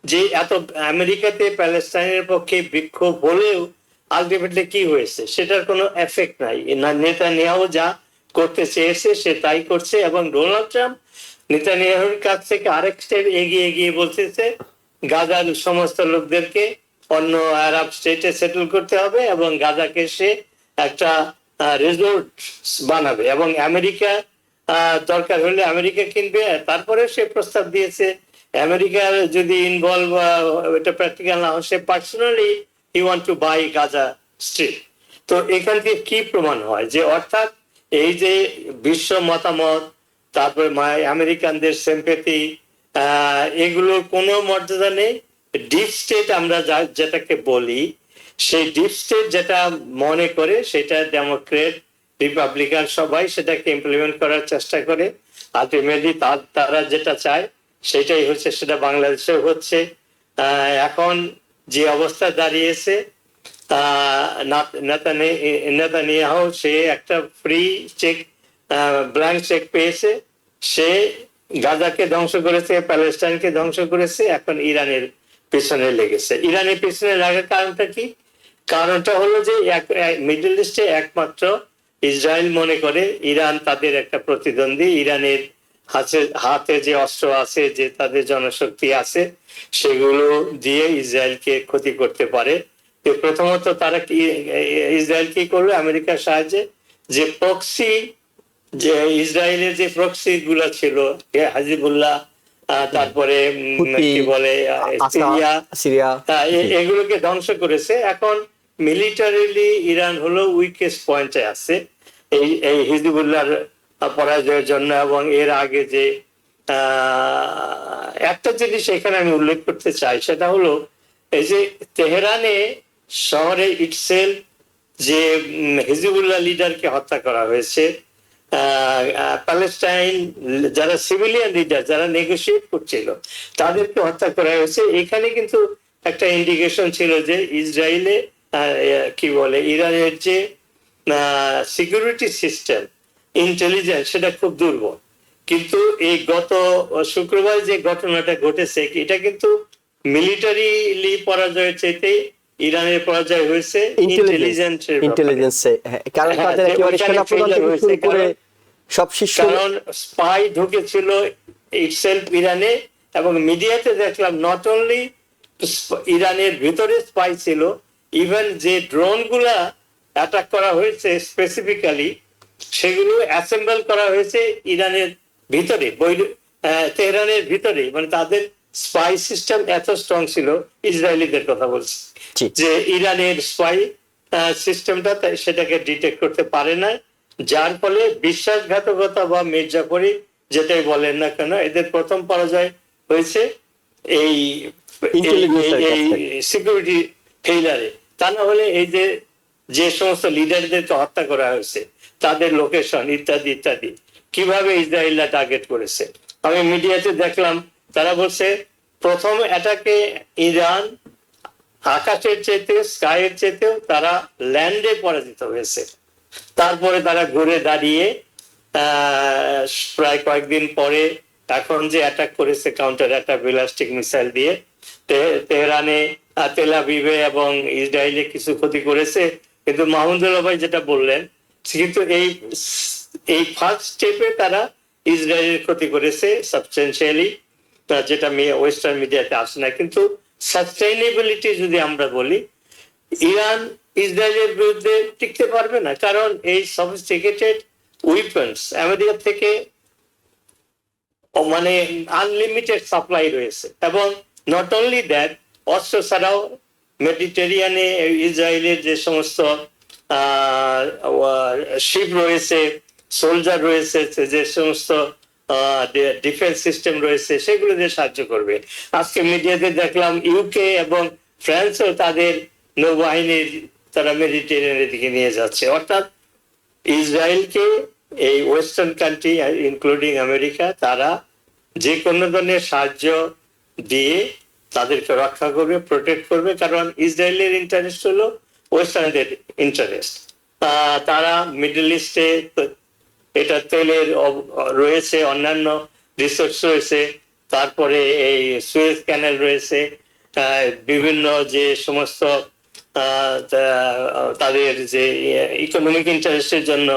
যে এত আমেরিকাতে প্যালেস্টাইনের পক্ষে বিক্ষোভ হলেও আলটিমেটলি কি হয়েছে সেটার কোনো এফেক্ট নাই। নেতানিয়াহু যা করতে চেয়েছে সে তাই করছে, এবং ডোনাল্ড ট্রাম্প নেতানিয়াহুর কাছ থেকে আরেক স্টেপ এগিয়ে এগিয়ে বলতেছে গাজার সমস্ত লোকদেরকে অন্য আরব স্টেটে সেটেল করতে হবে এবং গাজাকে সে একটা রিসোর্ট বানাবে, এবং আমেরিকা দরকার হলে আমেরিকা কিনবে। তারপরে সে প্রস্তাব দিয়েছে আমেরিকার যদি ইনভলভ এটা প্র্যাকটিক্যাল না হয়, সে personally he want to buy Gaza strip. তো এখান থেকে কি প্রমাণ হয় যে অর্থাৎ এই যে বিশ্ব মতামত, তারপরে আমেরিকানদের সিম্প্যাথি, এগুলোর কোনো মর্যাদা নেই। ডিপ স্টেট আমরা যেটাকে বলি, সেই ডিপ স্টেট যেটা মনে করে সেটা ডেমোক্রেট রিপাবলিকান সবাই সেটাকে ইমপ্লিমেন্ট করার চেষ্টা করে। আলটিমেটলি তারা যেটা চায় সেটাই হচ্ছে, সেটা বাংলাদেশে হচ্ছে। এখন যে অবস্থা দাঁড়িয়েছে, নেতানিয়াহু সে একটা ফ্রি চেক, ব্ল্যাঙ্ক চেক পেয়েছে। সে গাজাকে ধ্বংস করেছে, প্যালেস্টাইনকে ধ্বংস করেছে, এখন ইরানের পেছনে লেগেছে। ইরানের পেছনে লাগার কারণটা কি? কারণটা হলো যে মিডল ইস্টে একমাত্র ইসরায়েল মনে করে ইরান তাদের একটা প্রতিদ্বন্দ্বী। ইরানের হাতে যে অস্ত্র আছে, যে তাদের জনশক্তি আছে, সেগুলো দিয়ে ইসরায়েলকে ক্ষতি করতে পারে। তো প্রথমত তারা কি, ইসরায়েল কি করবে আমেরিকার সাহায্যে? যে প্রক্সি, যে ইসরায়েলের যে প্রক্সি গুলা ছিল, হাজিবুল্লাহ, তারপরে কি বলে সিরিয়া, এগুলোকে ধ্বংস করেছে। এখন মিলিটারিলি ইরান হলো উইকেস্ট পয়েন্টে আছে এই হিজবুল্লাহর পরাজয়ের জন্য। এবং এর আগে যে একটা জিনিস এখানে আমি উল্লেখ করতে চাই, সেটা হলো এই যে তেহরানে শহরে ইটসেলফ যে হিজবুল্লাহ লিডারকে হত্যা করা হয়েছে, প্যালেস্টাইন যারা সিভিলিয়ান লিডার, যারা নেগোসিয়েট করছিল, তাদেরকে হত্যা করা হয়েছে। এখানে কিন্তু একটা ইন্ডিকেশন ছিল যে ইসরায়েলে কি বলে ইরানের যে সিকিউরিটি সিস্টেম, ইন্টেলিজেন্স, সেটা খুব দুর্বল। কিন্তু এই গত শুক্রবার যে ঘটনাটা ঘটেছে, এটা কিন্তু মিলিটারিলি পরাজয়ের চাইতে ইরানের পরাজয় হয়েছে ইন্টেলিজেন্সে। কারণ তাদের একেবারে সেনাপ্রধান থেকে শুরু করে সব শীর্ষ, কারণ স্পাই ঢুকেছিল ইটসেলফ ইরানে, এবং মিডিয়াতে দেখলাম নট অনলি ইরানের ভিতরে স্পাই ছিল, ইভেন যে ড্রোন গুলা অ্যাটাক করা হয়েছে স্পেসিফিক্যালি, সেগুলো অ্যাসেম্বল করা হয়েছে ইরানের ভিতরে, তেহরানের ভিতরে। মানে তাদের স্পাই সিস্টেম এত স্ট্রং ছিল, ইসরায়েলিদের কথা বলছি, যে ইরানের স্পাই সিস্টেমটা সেটাকে ডিটেক্ট করতে পারে না, যার ফলে বিশ্বাসঘাতকতা বা মির্জাফরি যেটাই বলেন না কেন, এদের প্রথম পরাজয় হয়েছে এই সিকিউরিটি ফেইলারে। তা না হলে এই যে সমস্ত লিডারদেরকে হত্যা করা হয়েছে, তাদের লোকেশন ইত্যাদি ইত্যাদি, কিভাবে ইসরায়েলরা টার্গেট করেছে। আমি মিডিয়াতে দেখলাম তারা বলছে প্রথম অ্যাটাকে ইরান আকাশের চাইতে, স্কাইয়ের চাইতেও তারা ল্যান্ডে পরাজিত হয়েছে। তারপরে তারা ঘুরে দাঁড়িয়ে প্রায় কয়েকদিন পরে এখন যে অ্যাটাক করেছে কাউন্টার অ্যাটাক ব্যালিস্টিক মিসাইল দিয়ে তেহরানে, তেল আবিবে এবং ইসরায়েলে কিছু ক্ষতি করেছে। কিন্তু মাহমুদুল্লাহ ভাই যেটা বললেন, কিন্তু এই ফার্স্ট স্টেপে তারা ইসরায়েলের ক্ষতি করেছে সাবস্টেন্সিয়ালি, যেটা ওয়েস্টার্ন মিডিয়াতে আসে না। কিন্তু সাস্টেইনেবিলিটি যদি আমরা বলি, ইরান ইসরায়েলের বিরুদ্ধে টিকতে পারবে না, কারণ এই সফিস্টিকেটেড উইপন্স আমেরিকা থেকে মানে আনলিমিটেড সাপ্লাই রয়েছে। এবং নট অনলি দ্যাট, অস্ত্র ছাড়াও মেডিটেরিয়ানে ইসরায়েলের যে সমস্ত শিপ রয়েছে, সোলজার রয়েছে, যে সমস্ত ডিফেন্স সিস্টেম রয়েছে, সেগুলো দিয়ে সাহায্য করবে। আজকে মিডিয়াতে দেখলাম ইউকে এবং ফ্রান্সও তাদের নৌবাহিনীর তারা মেডিটেরিয়ানের দিকে নিয়ে যাচ্ছে। অর্থাৎ ইসরায়েলকে এই ওয়েস্টার্ন কান্ট্রি ইনক্লুডিং আমেরিকা, তারা যে কোনো ধরনের সাহায্য দিয়ে তাদেরকে রক্ষা করবে, প্রোটেক্ট করবে। কারণ ইসরায়েলের ইন্টারেস্ট হলো ওয়েস্টার্নদের ইন্টারেস্ট। তারা মিডল ইস্টে এটা তেলের রয়েছে, অন্যান্য রিসোর্স রয়েছে, তারপরে এই সুয়েজ ক্যানেল রয়েছে, বিভিন্ন যে সমস্ত তাদের যে ইকোনমিক ইন্টারেস্টের জন্য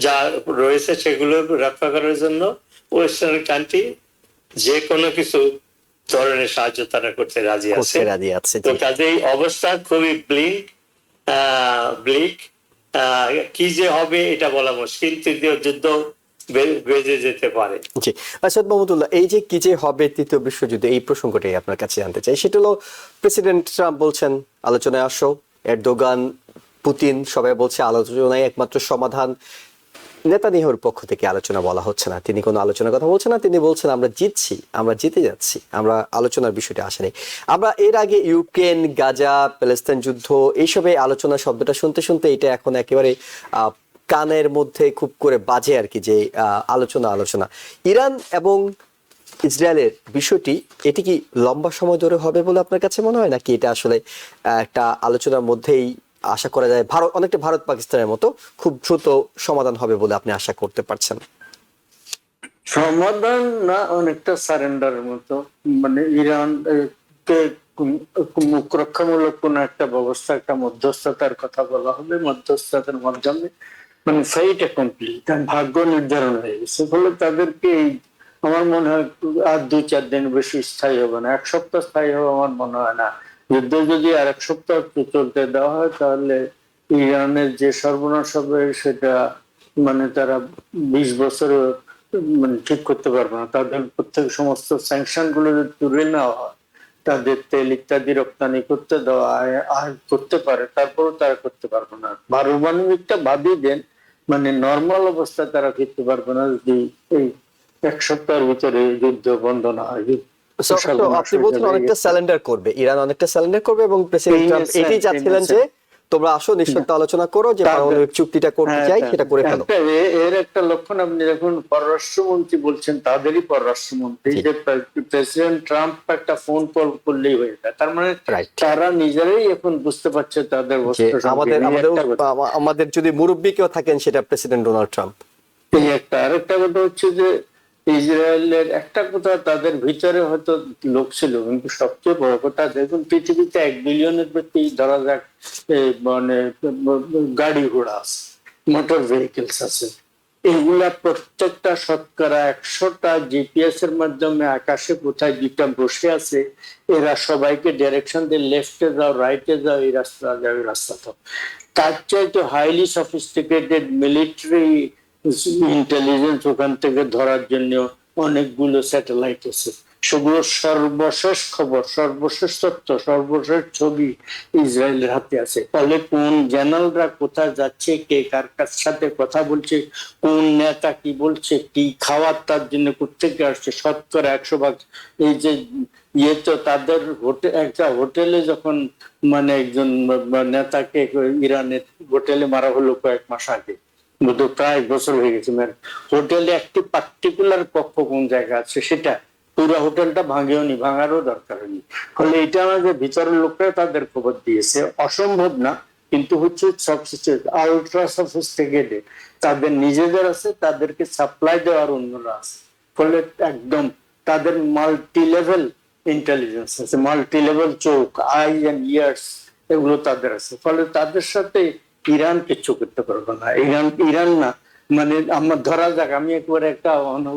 যা রয়েছে সেগুলো রক্ষা করার জন্য ওয়েস্টার্ন কান্ট্রি যে কোনো কিছু ধরনের সাহায্য তারা করতে রাজি আছে। তো কাজেই অবস্থা খুবই ব্লিক। কি যে হবে এটা বলা মুশকিল, তৃতীয় যুদ্ধ বেজে যেতে পারে। জি, আসাদ মাহমুদুল্লাহ, এই যে কি যে হবে তৃতীয় বিশ্বযুদ্ধ, এই প্রসঙ্গটাই আপনার কাছে জানতে চাই। সেটা হলো প্রেসিডেন্ট ট্রাম্প বলছেন আলোচনায় আসো, এরদোগান, পুতিন সবাই বলছে আলোচনায় একমাত্র সমাধান। নেতানিয়াহুর পক্ষ থেকে আলোচনা বলা হচ্ছে না, তিনি কোনো আলোচনার কথা বলছেন না, তিনি বলছেন আমরা জিতছি, আমরা জিতে যাচ্ছি, আমরা আলোচনার বিষয়টা আসেনি। আমরা এর আগে ইউক্রেন, গাজা, প্যালেস্তাইন যুদ্ধ এইসবে আলোচনা শব্দটা শুনতে শুনতে এটা এখন একেবারে কানের মধ্যে খুব করে বাজে আর কি, যে আলোচনা। ইরান এবং ইসরায়েলের বিষয়টি, এটি কি লম্বা সময় ধরে হবে বলে আপনার কাছে মনে হয়, নাকি এটা আসলে একটা আলোচনার মধ্যেই আশা করা যায়, অনেকটা ভারত পাকিস্তানের মতো খুব দ্রুত সমাধান হবে বলে আপনি আশা করতে পারছেন? সমাধান না, অনেকটা সারেন্ডারের মতো, মানে ইরান কে মুখ রক্ষামূলক কোন একটা ব্যবস্থা, একটা মধ্যস্থতার কথা বলা হবে, মধ্যস্থতার মাধ্যমে মানে ফাইট কমপ্লিট, ভাগ্য নির্ধারণ হয়ে গেছে। ফলে তাদেরকে আমার মনে হয় আর 2-4 দিন বেশি স্থায়ী হবে না, 1 সপ্তাহ স্থায়ী হবে আমার মনে হয় না। যুদ্ধ যদি আর 1 সপ্তাহ চলতে দেওয়া হয় তাহলে ইরানের যে সর্বনাশ হবে সেটা মানে তারা 20 বছর মানে ঠিক করতে পারবে না। তাদের প্রত্যেক সমস্ত স্যাংশন গুলো যদি তুলে নেওয়া হয়, তাদের তেল ইত্যাদি রপ্তানি করতে দেওয়া আর করতে পারে, তারপরও তারা করতে পারবে না। পারমাণবিকটা বাদই দেন, মানে নর্মাল অবস্থা তারা ফিরতে পারবে না যদি এই 1 সপ্তাহের ভিতরে যুদ্ধ বন্ধ না হয়। আপনি বলছেন অনেকটা স্যালেন্ডার করবে, ইরান অনেকটা স্যালেন্ডার করবে, এবং প্রেসিডেন্ট ট্রাম্প এটাই চাচ্ছিলেন যে তোমরা আসো, নিঃশর্ত আলোচনা করো, যে পারমাণবিক চুক্তিটা করতে চাই সেটা করে ফেলো। এর একটা লক্ষণ আপনি যখন পররাষ্ট্রমন্ত্রী বলছেন, তাদেরই পররাষ্ট্রমন্ত্রী, যে প্রেসিডেন্ট ট্রাম্প একটা ফোন কল করলেই হয়ে যায়, তার মানে তারা নিজেরাই এখন বুঝতে পারছে তাদের আমাদের যদি মুরব্বী কেউ থাকেন সেটা প্রেসিডেন্ট ডোনাল্ড ট্রাম্প। আরেকটা কথা হচ্ছে যে ইসরায়েলের একটা কথা, তাদের ভিতরে হয়তো লোক ছিল, কিন্তু সবচেয়ে বড় কথা দেখুন, পৃথিবীতে 1 বিলিয়নের প্রতি ধরা যাক মানে গাড়ি ঘোড়া আছে, মোটর ভেহিকেলস আছে, এগুলা প্রত্যেকটা শতকরা 100টা জিপিএস এর মাধ্যমে আকাশে কোথায় দুইটা বসে আছে, এরা সবাইকে ডিরেকশন দিয়ে লেফটে যাও, রাইটে যাও, এই রাস্তা যাও, এই রাস্তা যাও। তার চাইতে হাইলি সফিস্টিকেটেড মিলিটারি ইন্টেলিজেন্স ওখান থেকে ধরার জন্য অনেকগুলো স্যাটেলাইট আছে, সেগুলো সর্বশেষ খবর, সর্বশেষ তথ্য, সর্বশেষ ছবি ইসরায়েলের হাতে আছে। ফলে কোন জেনারেলরা কোথায় যাচ্ছে, কে কার সাথে কথা বলছে, কোন নেতা কি বলছে, কি খাওয়ার তার জন্য কোথেকে আসছে, শতকরা 100 ভাগ। এই যে তো তাদের একটা হোটেলে যখন মানে একজন নেতাকে ইরানের হোটেলে মারা হলো কয়েক মাস আগে, প্রায় 1 বছর হয়ে গেছে, হোটেলে একটি পার্টিকুলার কক্ষ কোন জায়গা আছে সেটা পুরো হোটেলটা ভাঙেওনি, ভাঙারও দরকার হয়নি। ফলে এটা আমাদের ভিতরের লোকরা তাদের খবর দিয়েছে, অসম্ভব না, কিন্তু হচ্ছে সবচেয়ে আলট্রা সফিস্টিকেটেড তাদের নিজেদের আছে, তাদেরকে সাপ্লাই দেওয়ার অন্যরা আছে। ফলে একদম তাদের মাল্টি লেভেল ইন্টেলিজেন্স আছে, মাল্টি লেভেল চোখ, আই এন্ড ইয়ার্স, এগুলো তাদের আছে। ফলে তাদের সাথে ইরান কিচ্ছু করতে পারবে না। ইরান না, মানে আমার ধরা যাক, আমি একবার একটা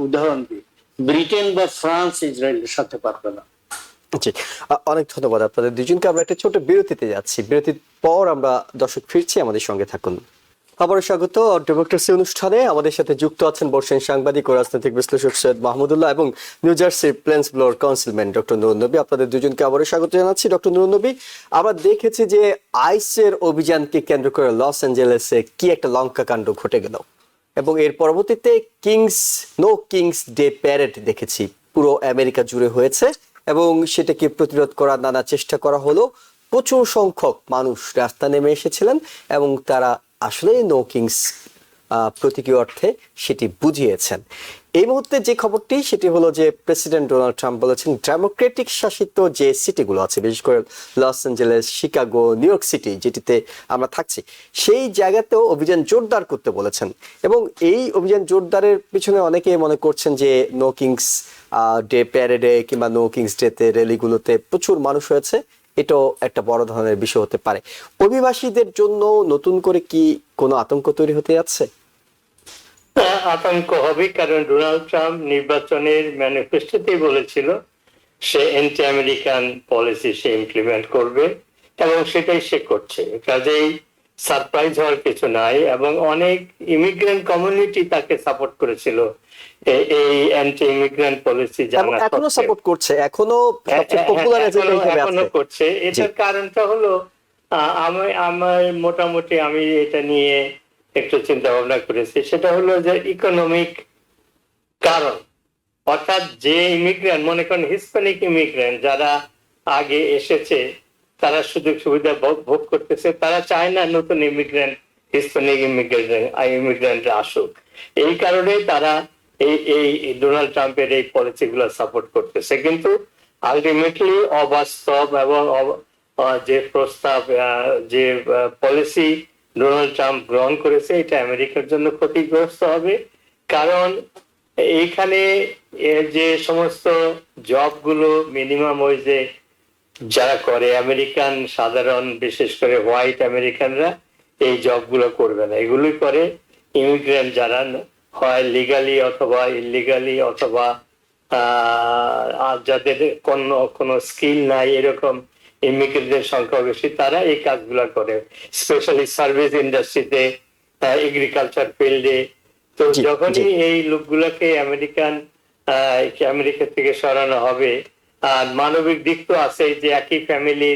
উদাহরণ দিই, ব্রিটেন বা ফ্রান্স ইসরায়েলের সাথে পারবে না। জি, অনেক ধন্যবাদ আপনাদের দুজনকে। আমরা একটা ছোট বিরতিতে যাচ্ছি, বিরতির পর আমরা দর্শক ফিরছি, আমাদের সঙ্গে থাকুন। আবারও স্বাগত ডেমোক্রেসি অনুষ্ঠানে। আমাদের সাথে যুক্ত আছেন বর্ষীয়ান সাংবাদিক ও রাজনৈতিক বিশ্লেষক সৈয়দ মাহমুদুল্লাহ এবং new jersey প্লেন্সব্লোর councilman doctor Nurun নবী। আপনাদের দুজনকে আবারও স্বাগত জানাচ্ছি। ডক্টর নুরুন নবী, আমরা দেখেছি যে আইসের অভিযানকে কেন্দ্র করে লস অ্যাঞ্জেলেসে কি একটা লঙ্কা কাণ্ড ঘটে গেল, এবং এর পরবর্তীতে নো কিংস ডে প্যারেড দেখেছি পুরো আমেরিকা জুড়ে হয়েছে, এবং সেটাকে প্রতিরোধ করার নানা চেষ্টা করা হলো। প্রচুর সংখ্যক মানুষ রাস্তা নেমে এসেছিলেন এবং তারা আসলে নো কিংস প্রতীকী অর্থে সেটি বুঝিয়েছেন। এই মুহূর্তে যে খবরটি সেটি হলো যে প্রেসিডেন্ট ডোনাল্ড ট্রাম্প বলেছেন ডেমোক্রেটিক শাসিত যে সিটিগুলো আছে, বিশেষ করে Los Angeles, Chicago, new York city যেটিতে আমরা থাকছি, সেই জায়গাতেও অভিযান জোরদার করতে বলেছেন। এবং এই অভিযান জোরদারের পিছনে অনেকে মনে করছেন যে নো কিংস ডে প্যারেডে কিংবা নো কিংস ডেতে র্যালিগুলোতে প্রচুর মানুষ হয়েছে, এটাও একটা বড় ধরনের বিষয় হতে পারে। অভিবাসীদের জন্য নতুন করে কি কোনো আতঙ্ক তৈরি হতে যাচ্ছে? আতঙ্ক হবে, কারণ ডোনাল্ড ট্রাম্প নির্বাচনের ম্যানিফেস্টোতেই বলেছিল সে অ্যান্টি আমেরিকান পলিসি সে ইমপ্লিমেন্ট করবে, এবং সেটাই সে করছে। কাজেই সারপ্রাইজ হওয়ার কিছু নাই, এবং অনেক ইমিগ্রেন্ট কমিউনিটি তাকে সাপোর্ট করেছিল এই অ্যান্টি ইমিগ্রেন্ট পলিসি এবং জানা এখনো সত্ত্বেও। সাপোর্ট করছে, এখনো সবচেয়ে পপুলার এজেন্ডা হিসেবে এখনো আছে। করছে। এটার কারণটা হলো আমার মোটামুটি আমি এটা নিয়ে একটু চিন্তা ভাবনা করেছি। সেটা হলো যে ইকোনমিক কারণ, অর্থাৎ যে ইমিগ্রেন্ট, মনে করেন হিসপ্যানিক ইমিগ্রেন্ট যারা আগে এসেছে, তারা সুযোগ সুবিধা ভোগ করতেছে, তারা চায় না নতুন ইমিগ্রেন্ট, হিসপ্যানিক ইমিগ্রেন্ট আসুক। এই কারণে তারা এই ডোনাল্ড ট্রাম্পের এই পলিসি গুলো সাপোর্ট করতেছে। কিন্তু আলটিমেটলি অবাস্তব এবং যে প্রস্তাব, যে পলিসি ডোনাল্ড ট্রাম্প গ্রহণ করেছে, এটা আমেরিকার জন্য ক্ষতিগ্রস্ত হবে। কারণ এইখানে যে সমস্ত জবগুলো মিনিমাম ওয়েজে যারা করে, আমেরিকান সাধারণ, বিশেষ করে হোয়াইট আমেরিকানরা এই জবগুলো করবে না। এগুলোই করে ইমিগ্রেন্ট যারা হয় লিগালি অথবা ইলিগালি, অথবা যাদের কোনো স্কিল নাই, এরকম ইমিগ্রেন্টের সংখ্যা বেশি, তারা এই কাজগুলো করে, স্পেশালি সার্ভিস ইন্ডাস্ট্রিতে, এগ্রিকালচার ফিল্ডে। তো যখনই এই লোকগুলোকে আমেরিকা থেকে সরানো হবে, আর মানবিক দিক তো আছে, যে একই ফ্যামিলি।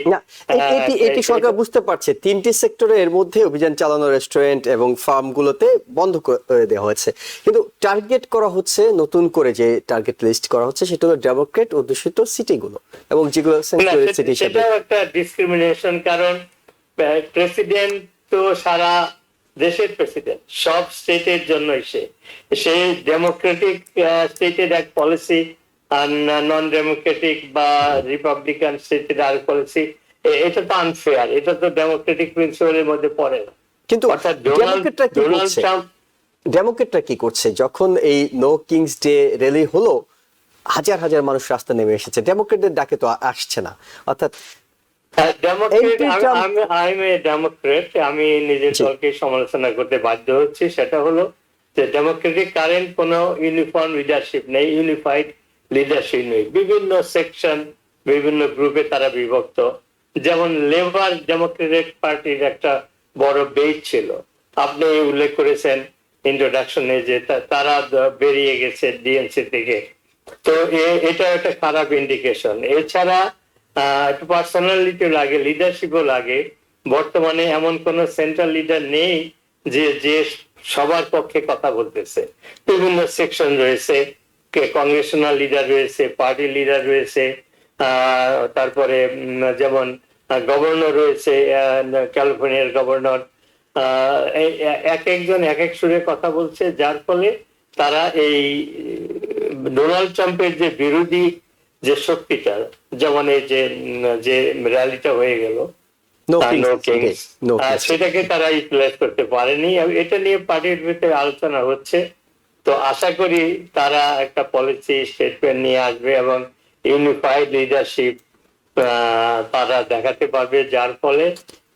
এটি সরকার বুঝতে পারছে, 3টি সেক্টরে এর মধ্যে অভিযান চালানো, রেস্টুরেন্ট এবং ফার্ম গুলোতে বন্ধ করে দেওয়া হয়েছে। কিন্তু টার্গেট করা হচ্ছে, নতুন করে যে টার্গেট লিস্ট করা হচ্ছে সেটা হলো ডেমোক্রেট অধ্যুষিত সিটিগুলো, এবং যেগুলো সেন্ট্রাল সিটি হিসেবে। সেটাও একটা ডিসক্রিমিনেশন, কারণ প্রেসিডেন্ট তো সারা দেশের প্রেসিডেন্ট, সব স্টেটের জন্যই সে ডেমোক্রেটিক স্টেটের এক পলিসি আর নন ডেমোক্রেটিক বা রিপাবলিকান স্টেটের আর পলিসি, এটা তো আনফেয়ার, এটা তো ডেমোক্রেটিক প্রিন্সিপালের মধ্যে পড়ে না। কিন্তু অর্থাৎ ডেমোক্রেটরা কি করছে? যখন এই নো কিংস ডে র্যালি হলো, হাজার হাজার মানুষ রাস্তা নেমে এসেছে, ডেমোক্রেটদের ডাকে তো আসছে না। অর্থাৎ ডেমোক্রেট, আমি নিজের দলকে সমালোচনা করতে বাধ্য হচ্ছি। সেটা হলো যে ডেমোক্রেটিক কারেন্ট কোন ইউনিফর্ম লিডারশিপ নেই, ইউনিফাইড লিডারশিপ নেই, বিভিন্ন সেকশন, বিভিন্ন গ্রুপে তারা বিভক্ত। যেমন লেবার ডেমোক্রেটিক পার্টির একটা বড় বেস ছিল, আপনি উল্লেখ করেছেন ইন্ট্রোডাকশনে, যে তারা বেরিয়ে গেছে ডিএনসি থেকে। তো এটা একটা খারাপ ইন্ডিকেশন। এছাড়া একটু পার্সোনালিটি লাগে, লিডারশিপও লাগে। বর্তমানে এমন কোন সেন্ট্রাল লিডার নেই যে সবার পক্ষে কথা বলতেছে। বিভিন্ন সেকশন রয়েছে, কংগ্রেশনাল লিডার রয়েছে, পার্টি লিডার রয়েছে, তারপরে যেমন গভর্নর রয়েছে, ক্যালিফোর্নিয়ার গভর্নর, এক একজন এক এক সুরে কথা বলছে, যার ফলে তারা এই ডোনাল্ড ট্রাম্পের যে বিরোধী যে শক্তিটা, যেমন এই যে র্যালিটা হয়ে গেল, সেটাকে তারা ইউটিলাইজ করতে পারেনি। এটা নিয়ে পার্টির ভিতরে আলোচনা হচ্ছে। তো আশা করি তারা একটা পলিসি স্টেটমেন্ট নিয়ে আসবে এবং ইউনিফাইড লিডারশিপ তারা দেখাতে পারবে, যার ফলে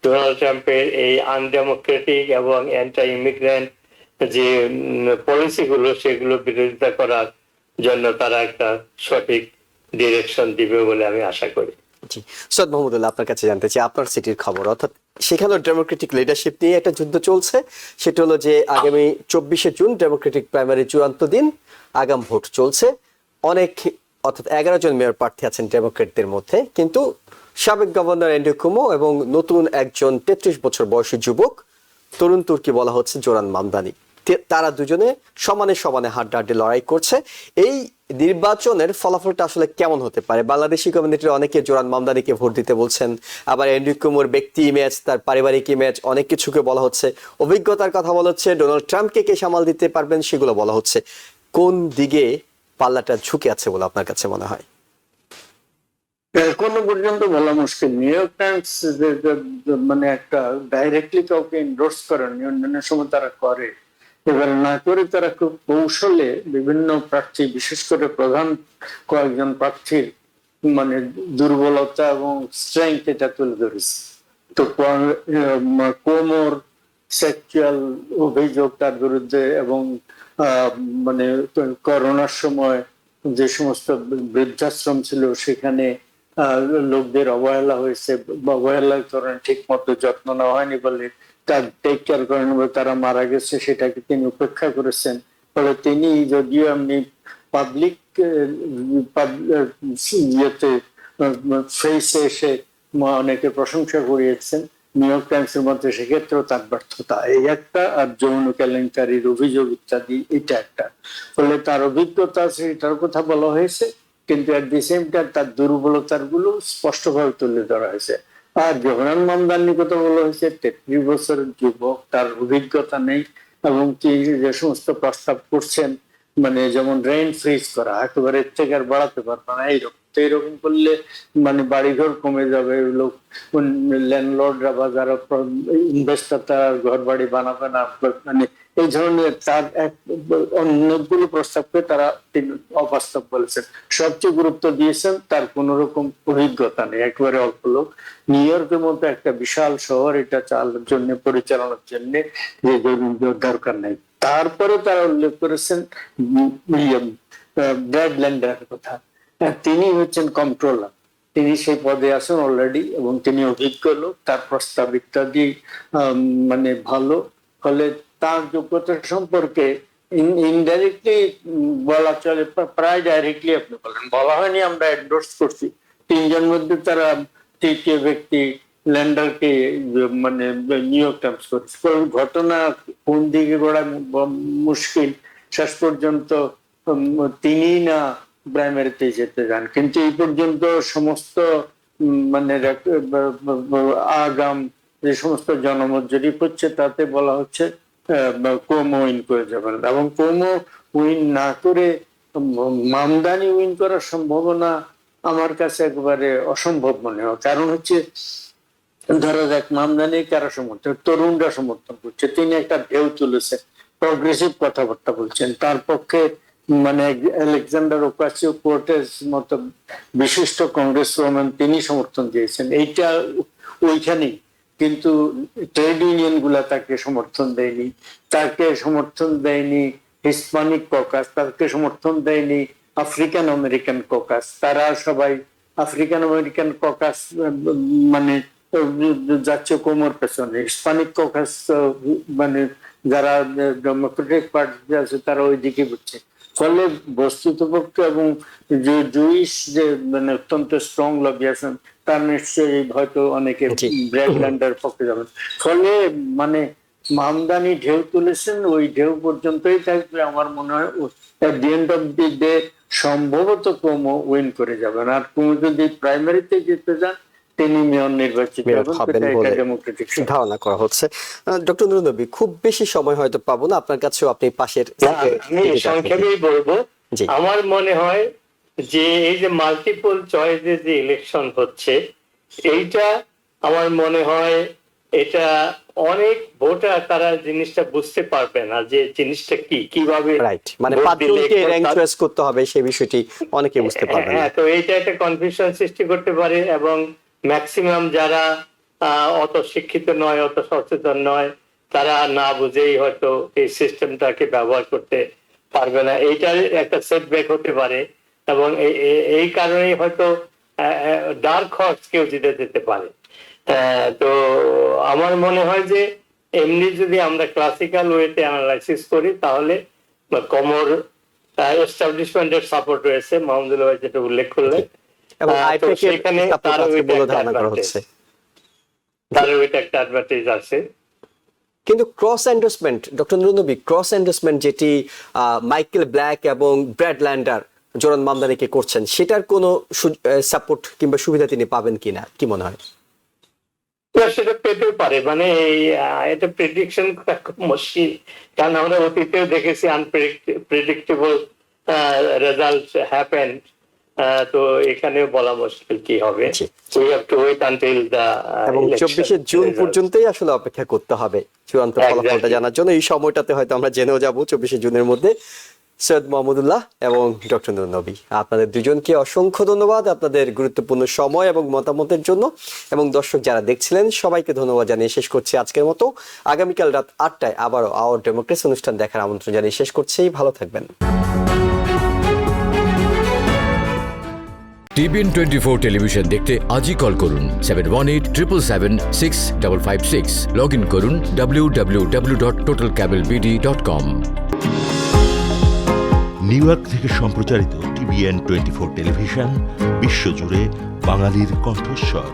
ডোনাল্ড ট্রাম্পের এই আনডেমোক্রেটিক এবং অ্যান্টি ইমিগ্রেন্ট যে পলিসি গুলো, সেগুলো বিরোধিতা করার জন্য তারা একটা সঠিক ডিরেকশন দিবে বলে আমি আশা করি। সৈয়দ মাহমুদুল্লাহ, আপনার কাছে জানতে চাই আপনার সিটির খবর। অর্থাৎ সেখানে ডেমোক্রেটিক লিডারশিপ নিয়ে একটা যুদ্ধ চলছে। সেটা হলো যে আগামী 24শে জুন ডেমোক্রেটিক প্রাইমারি চূড়ান্ত দিন, আগাম ভোট চলছে। অনেক, অর্থাৎ 11 জন মেয়র প্রার্থী আছেন ডেমোক্রেটদের মধ্যে, কিন্তু সাবেক গভর্নর অ্যান্ড্রু কুমো এবং নতুন একজন 33 বছর বয়সী যুবক, তরুণ তুর্কি বলা হচ্ছে জোরান মামদানি, তারা দুজনে সমানে সমানে হাড্ডাহাড্ডি লড়াই করছে। এই নির্বাচনের ফলাফলটা আসলে কেমন হতে পারে? বাংলাদেশি কমিউনিটির অনেকে জোরান মামদানিকে ভোট দিতে বলছেন, আবার অ্যান্ড্রু কুমোর ব্যক্তি ইমেজ, তার পারিবারিক ইমেজ, অনেক কিছুকে বলা হচ্ছে। অভিজ্ঞতার কথা বলা হচ্ছে, ডোনাল্ড ট্রাম্পকে কে সামাল দিতে পারবেন সেগুলো বলা হচ্ছে। কোন দিকে পাল্লাটা ঝুঁকে আছে বলে আপনার কাছে মনে হয়? এখনো পর্যন্ত বলা মুশকিল। নিউ ইয়র্ক টাইমস মানে একটা ডাইরেক্টলি কাউকে এন্ডোর্স করেন, অন্যান্য সময় তারা করে, এবার না করে তারা খুব কৌশলে বিভিন্ন প্রার্থী, বিশেষ করে প্রধান কয়েকজন প্রার্থীর মানে দুর্বলতা এবং স্ট্রেংথ এটা তুলে ধরেছে। তো কোমর সেক্সুয়াল অভিযোগ তার বিরুদ্ধে, এবং মানে করোনার সময় যে সমস্ত বৃদ্ধাশ্রম ছিল সেখানে লোকদের অবহেলা হয়েছে, অবহেলার কারণে ঠিক মতো যত্ন নেওয়া হয়নি বলে তার টেক কেয়ার করেন বলে তারা মারা গেছে, সেটাকে তিনি উপেক্ষা করেছেন। ফলে তিনি যদিও এমনি পাবলিক ইয়েতে ফেসে এসে অনেকে প্রশংসা করিয়েছেন নিউ ইয়র্ক টাইমস এর মধ্যে, সেক্ষেত্রেও তার ব্যর্থতা এই একটা, আর যৌন কেলেঙ্কারির অভিযোগ ইত্যাদি এটা একটা। ফলে তার অভিজ্ঞতা আছে এটার কথা বলা হয়েছে, কিন্তু এট দি সেম টাইম তার দুর্বলতার গুলো স্পষ্টভাবে তুলে ধরা হয়েছে। আর জোহরান মামদানির কথা বলা হয়েছে, 33 বছরের যুবক, তার অভিজ্ঞতা নেই, এবং কি যে সমস্ত প্রস্তাব করছেন মানে যেমন রেন্ট ফ্রিজ করা, একেবারে এর থেকে আর বাড়াতে পারবে না এইরকম। তো এরকম করলে মানে বাড়িঘর কমে যাবে, লোক ল্যান্ডলর্ডরা বা যারা ইনভেস্টার তারা ঘর বাড়ি বানাবে না, মানে এই ধরনের তার অনেকগুলো প্রস্তাবকে তারা অবাস্তব বলেছেন। সবচেয়ে গুরুত্ব দিয়েছেন তার কোন রকম অভিজ্ঞতা নেই, একেবারে অল্প লোক। নিউ ইয়র্কের মতো একটা বিশাল শহর, এটা চালানোর জন্য, পরিচালনার জন্য যে দরকার নেই। তারপরে তারা উল্লেখ করেছেন ব্র্যাড ল্যান্ডারের কথা। তিনি হচ্ছেন কন্ট্রোলার, তিনি সেই পদে আছেন অলরেডি, এবং তিনি অভিজ্ঞ লোক, তার প্রস্তাব ইত্যাদি মানে ভালো। ফলে তার যোগ্যতা সম্পর্কে ইনডাইরেক্টলি বলা চলে, প্রায় ডাইরেক্টলি আপনি বলেন, বলা হয়নি আমরা এন্ডোর্স করছি। তিনজন মধ্যে তারা তৃতীয় ব্যক্তি ল্যান্ডারকে মানে নিউ ইয়র্ক টাইমস করছে। ঘটনা কোন দিকে গোড়া মুশকিল, শেষ পর্যন্ত তিনি না প্রাইমারিতে যেতে যান, কিন্তু এই পর্যন্ত সমস্ত মানে আগাম যে সমস্ত জনমত জরিপ হচ্ছে তাতে বলা হচ্ছে কোমো উইন করে যাবেন, এবং কোমো উইন না করে মামদানি উইন করার সম্ভাবনা আমার কাছে একেবারে অসম্ভব মনে হয়। কারণ হচ্ছে ধরা যাক মামদানি কারা সমর্থন, তরুণরা সমর্থন করছে, তিনি একটা ঢেউ তুলেছেন, প্রগ্রেসিভ কথাবার্তা বলছেন, তার পক্ষে মানে আলেকজান্ডার ওকাসিও কোর্টেস মতো বিশিষ্ট কংগ্রেসম্যান তিনি সমর্থন দিয়েছেন, এইটা ওইখানেই। কিন্তু ট্রেড ইউনিয়ন গুলা তাকে সমর্থন দেয়নি, তাকে সমর্থন দেয়নি হিসপানিক ককাস, তাকে সমর্থন দেয়নি আফ্রিকান আমেরিকান ককাস। তারা সবাই আফ্রিকান আমেরিকান ককাস মানে যাচ্ছে কোমর পেছনে, হিসপানিক ককাস মানে যারা ডেমোক্রেটিক পার্টি আছে তারা ওইদিকে বুঝছে। ফলে বস্তুতপক্ষ এবং যে জুইশ যে মানে অত্যন্ত স্ট্রং লবি আছেন তার নিশ্চয়ই হয়তো অনেকে ব্র্যাড ল্যান্ডার পক্ষে যাবেন। ফলে মানে মামদানি ঢেউ তুলেছেন, ওই ঢেউ পর্যন্তই থাকবে। আমার মনে হয় at the end of the day সম্ভবত কোমো উইন করে যাবেন, আর কোমো যদি প্রাইমারিতে জিতে যান তিনি মেয়র নির্বাচিত হবেন বলে ধারণা করা হচ্ছে। ডক্টর নুরুন নবী, খুব বেশি সময় হয়তো পাবো না আপনার কাছেও, আপনি পাশের আমি সংক্ষেপেই বলবো। আমার মনে হয় যে এই যে মাল্টিপল চয়েসে যে ইলেকশন হচ্ছে, এইটা আমার মনে হয় এটা অনেক ভোটার তারা জিনিসটা বুঝতে পারবে না যে জিনিসটা কি, কিভাবে রাইট, মানে পাঁচজনকে র‍্যাঙ্ক চয়েস করতে হবে সেই বিষয়টি অনেকে বুঝতে পারবে না। তো এইটা একটা কনফিউশন সৃষ্টি করতে পারে, এবং ম্যাক্সিমাম যারা অত শিক্ষিত নয়, অত সচেতন নয়, তারা না বুঝেই হয়তো এই সিস্টেমটাকে ব্যবহার করতে পারবে না। এইটার একটা সেটব্যাক হতে পারে, এবং এই কারণেই হয়তো ডার্ক হর্স কেউ জিতে যেতে পারে। তো আমার মনে হয় যে এমনি যদি আমরা ক্লাসিক্যাল ওয়েতে অ্যানালাইসিস করি তাহলে কমর এস্টাবলিশমেন্টের সাপোর্ট রয়েছে, মাহমুদুল ভাই যেটা উল্লেখ করলেন, এবং আইপ্যাকের সাপোর্ট আছে বলে ধারণা করা হচ্ছে, তার ওইটা একটা অ্যাডভান্টেজ আছে। কিন্তু ক্রস এন্ডোর্সমেন্ট, ডক্টর নুরুন নবী, ক্রস এন্ডোর্সমেন্ট যেটি মাইকেল ব্ল্যাক এবং ব্র্যাড ল্যান্ডার জোরান মামদানিকে করছেন, সেটার কোনো সাপোর্ট কিংবা সুবিধা তিনি পাবেন কিনা, কি মনে হয়? সেটা পেতে পারে, মানে এটা প্রেডিকশন খুব মুশকিল, কারণ আমরা অতীতেও দেখেছি আনপ্রেডিক্টেবল রেজাল্ট হ্যাপেন। তো এখানেও বলা মুশকিল কি হবে, we have to wait until the এবং 24শে জুন পর্যন্তই আসলে অপেক্ষা করতে হবে চূড়ান্ত ফলাফলটা জানার জন্য। এই সময়টাতে হয়তো আমরা জেনেও যাব 24শে জুনের মধ্যে সৈয়দ মোহাম্মদুল্লাহ এবং ডক্টর নবী, আপনাদের দুজনকে অসংখ্য ধন্যবাদ আপনাদের গুরুত্বপূর্ণ সময় এবং মতামতের জন্য। এবং দর্শক যারা দেখছিলেন সবাইকে ধন্যবাদ জানিয়ে শেষ করছি আজকের মতো। আগামীকাল রাত 8টায় আবারও আওয়ার ডেমোক্রেসি অনুষ্ঠান দেখার আমন্ত্রণ জানিয়ে শেষ করছি। ভালো থাকবেন। TBN 24 টেলিভিশন দেখতে আজই কল করুন 7187776556। লগ ইন করুন www.totalcablebd.com। নিউ ইয়র্ক থেকে সম্প্রচারিত TBN 24 টেলিভিশন বিশ্বজুড়ে বাঙালির কণ্ঠস্বর।